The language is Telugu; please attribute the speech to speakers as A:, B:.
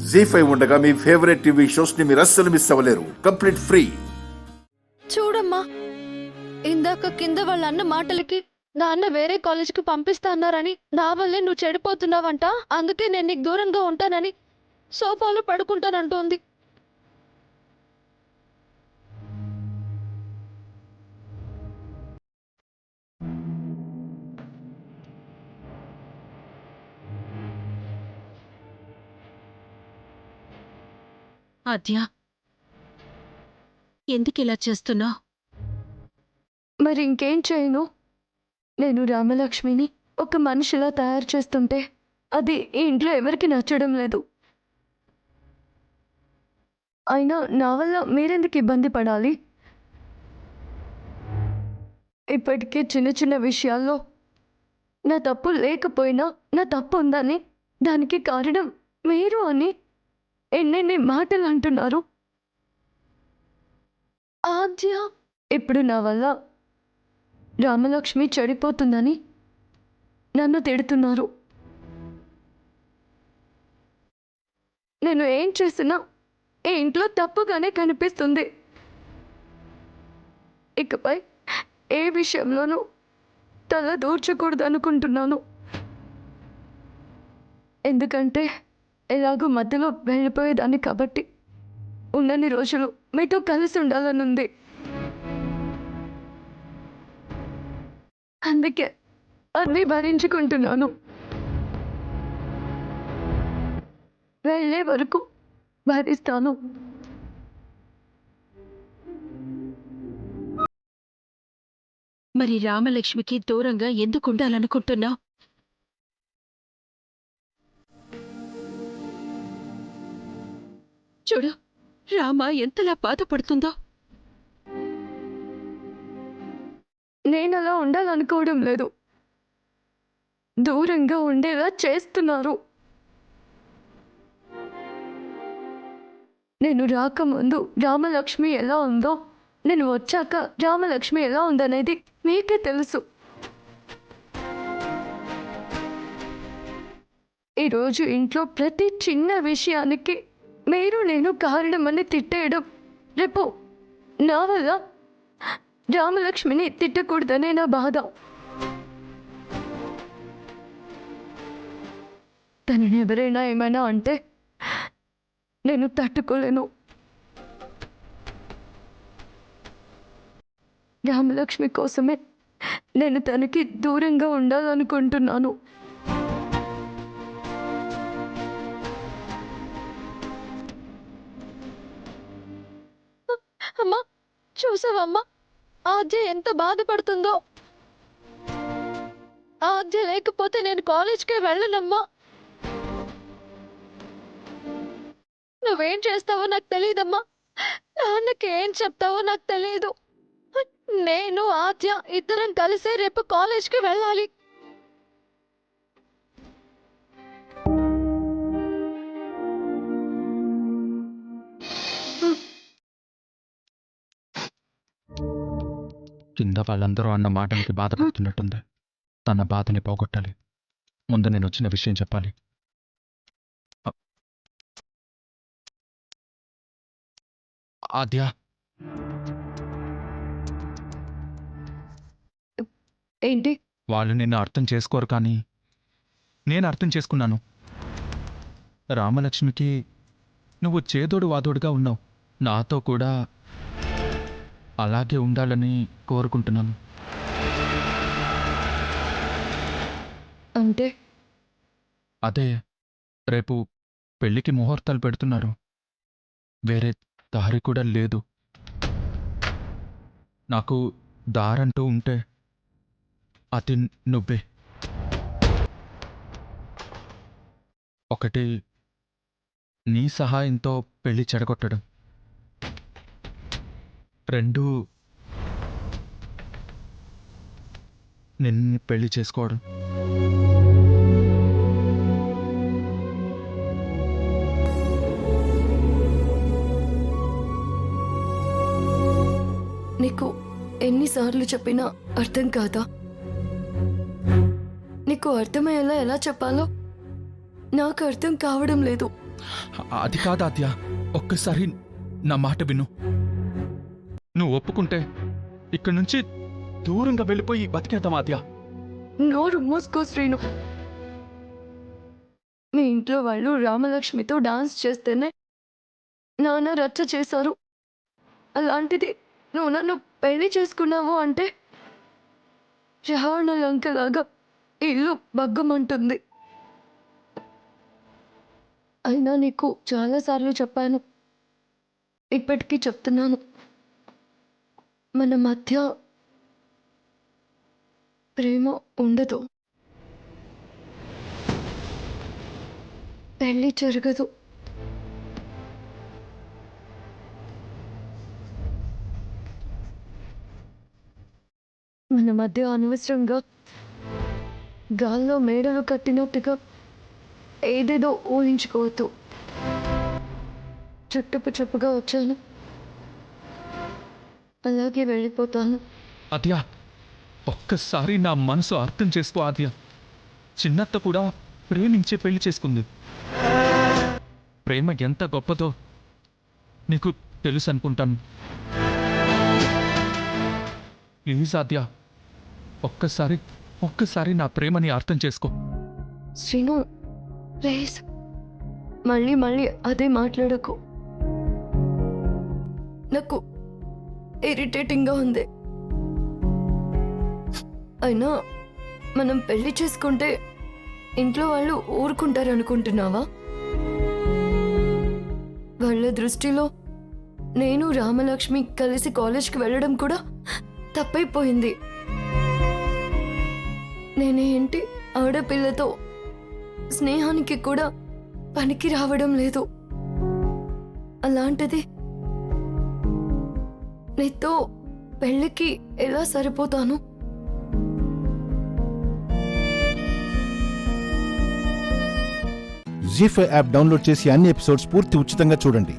A: జీ5 ఉండగా మీ ఫేవరెట్ టీవీ షోస్ ని మీరు అస్సలు మిస్ అవ్వలేరు. Complete free.
B: చూడమ్మా, ఇందాక కింద వాళ్ళ అన్న మాటలకి నాన్న వేరే కాలేజీకి పంపిస్తా అన్నారని నా వల్లే నువ్వు చెడిపోతున్నావంట. అందుకే నేను నీకు దూరంగా ఉంటానని సోఫాలో పడుకుంటానంటోంది.
C: ఆద్య, ఎందుకు ఇలా చేస్తున్నావు?
B: మరి ఇంకేం చేయను? నేను రామలక్ష్మిని ఒక మనిషిలా తయారు చేస్తుంటే అది ఈ ఇంట్లో ఎవరికి నచ్చడం లేదు. అయినా నా వల్ల మీరెందుకు ఇబ్బంది పడాలి? ఇప్పటికే చిన్న చిన్న విషయాల్లో నా తప్పు లేకపోయినా నా తప్పు ఉందని, దానికి కారణం మీరు అని ఎన్నెన్ని మాటలు అంటున్నారు. ఆద్య, ఇప్పుడు నా వల్ల రామలక్ష్మి చెడిపోతుందని నన్ను తిడుతున్నారు. నేను ఏం చేసినా ఈ ఇంట్లో తప్పుగానే కనిపిస్తుంది. ఇకపై ఏ విషయంలోనూ తల దూర్చకూడదు అనుకుంటున్నాను. ఎందుకంటే ఎలాగో మధ్యలో వెళ్ళిపోయేదాన్ని కాబట్టి ఉన్నన్ని రోజులు మీతో కలిసి ఉండాలనుంది. అందుకే అన్నీ భరించుకుంటున్నాను. వెళ్ళే వరకు భరిస్తాను.
C: మరి రామలక్ష్మికి దూరంగా ఎందుకు ఉండాలనుకుంటున్నావు? చూడు, రామ ఎంతలా బాధపడుతుందో.
B: నేను అలా ఉండాలనుకోవడం లేదు. దూరంగా ఉండేలా చేస్తున్నారు. నేను రాకముందు రామలక్ష్మి ఎలా ఉందో, నేను వచ్చాక రామలక్ష్మి ఎలా ఉందనేది మీకే తెలుసు. ఈరోజు ఇంట్లో ప్రతి చిన్న విషయానికి మీరు నేను కారణమని తిట్టేయడం, రేపు నా వల్ల రామలక్ష్మిని తిట్టకూడదనే నా బాధ. తనని ఎవరైనా ఏమైనా అంటే నేను తట్టుకోలేను. రామలక్ష్మి కోసమే నేను తనకి దూరంగా ఉండాలనుకుంటున్నాను. అమ్మా, చూసావమ్మా ఆద్య ఎంత బాధపడుతుందో. ఆద్య లేకపోతే నేను కాలేజ్కే వెళ్ళనమ్మా. నువ్వేం చేస్తావో నాకు తెలియదమ్మా. నాన్నకి ఏం చెప్తావో నాకు తెలియదు. నేను ఆద్య ఇద్దరం కలిసే రేపు కాలేజ్కి వెళ్ళాలి.
D: కింద వాళ్ళందరూ అన్న మాటలకి బాధపడుతున్నట్టుంది. తన బాధని పోగొట్టాలి. ముందు నేను వచ్చిన విషయం చెప్పాలి. ఆద్య,
B: ఏంటి?
D: వాళ్ళు నిన్ను అర్థం చేసుకోరు, కానీ నేను అర్థం చేసుకున్నాను. రామలక్ష్మికి నువ్వు చేదోడు వాదోడుగా ఉన్నావు. నాతో కూడా అలాగే ఉండాలని కోరుకుంటున్నాను.
B: అంటే
D: అదే, రేపు పెళ్ళికి ముహూర్తాలు పెడుతున్నారు. వేరే దారి కూడా లేదు. నాకు దారంటూ ఉంటే అది నువ్వే. ఒకటి, నీ సహాయంతో పెళ్లి చెడగొట్టడం. రెండు, నిన్ను పెళ్లి చేసుకోవడం.
B: నీకు ఎన్నిసార్లు చెప్పినా అర్థం కాదా? నీకు అర్థమయ్యేలా ఎలా చెప్పాలో నాకు అర్థం కావడం లేదు.
D: అది కాదు ఆద్య, ఒక్కసారి నా మాట విను. నువ్వు ఒప్పుకుంటే ఇక్కడి నుంచి దూరంగా వెళ్ళిపోయి బతికేద్దాం ఆద్య.
B: నోరు మూసుకో శ్రీను. మీ ఇంట్లో వాళ్ళు రామలక్ష్మితో డాన్స్ చేస్తేనే నాన్న రచ్చ చేశారు. అలాంటిది నువ్వు నన్ను పెళ్లి చేసుకున్నావు అంటే రావణ లంకలాగా ఇల్లు బగ్గమంటుంది. అయినా నీకు చాలాసార్లు చెప్పాను, ఇప్పటికీ చెప్తున్నాను, మన మధ్య ప్రేమ ఉండదు, పెళ్ళి జరగదు. మన మధ్య అనవసరంగా గాల్లో మేడలు కట్టినట్టుగా ఏదేదో ఊహించుకోవద్దు. చెప్పుగా వచ్చాను, అలాగే వెళ్ళిపోతాను.
D: ఆద్య, ఒక్కసారి నా మనసు అర్థం చేసుకో ఆద్య. చిన్నత్త కూడా ప్రేమించే పెళ్లి చేసుకుంది. ప్రేమ ఎంత గొప్పదో నీకు తెలుసు అనుకుంటాను. ప్లీజ్ ఆద్య, ఒక్కసారి నా ప్రేమని అర్థం చేసుకో.
B: శ్రీను ప్లీజ్, మళ్ళీ అదే మాట్లాడకు. నాకు ఇరిటేటింగ్గా ఉంది. అయినా మనం పెళ్లి చేసుకుంటే ఇంట్లో వాళ్ళు ఊరుకుంటారనుకుంటున్నావా? వాళ్ళ దృష్టిలో నేను రామలక్ష్మి కలిసి కాలేజ్కి వెళ్ళడం కూడా తప్పైపోయింది. నేనేంటి ఆడపిల్లతో స్నేహానికి కూడా పనికి రావడం లేదు. అలాంటిది నీతో పెళ్ళికి ఎలా సరిపోతాను?
E: జీ5 యాప్ డౌన్లోడ్ చేసి అన్ని ఎపిసోడ్స్ పూర్తి ఉచితంగా చూడండి.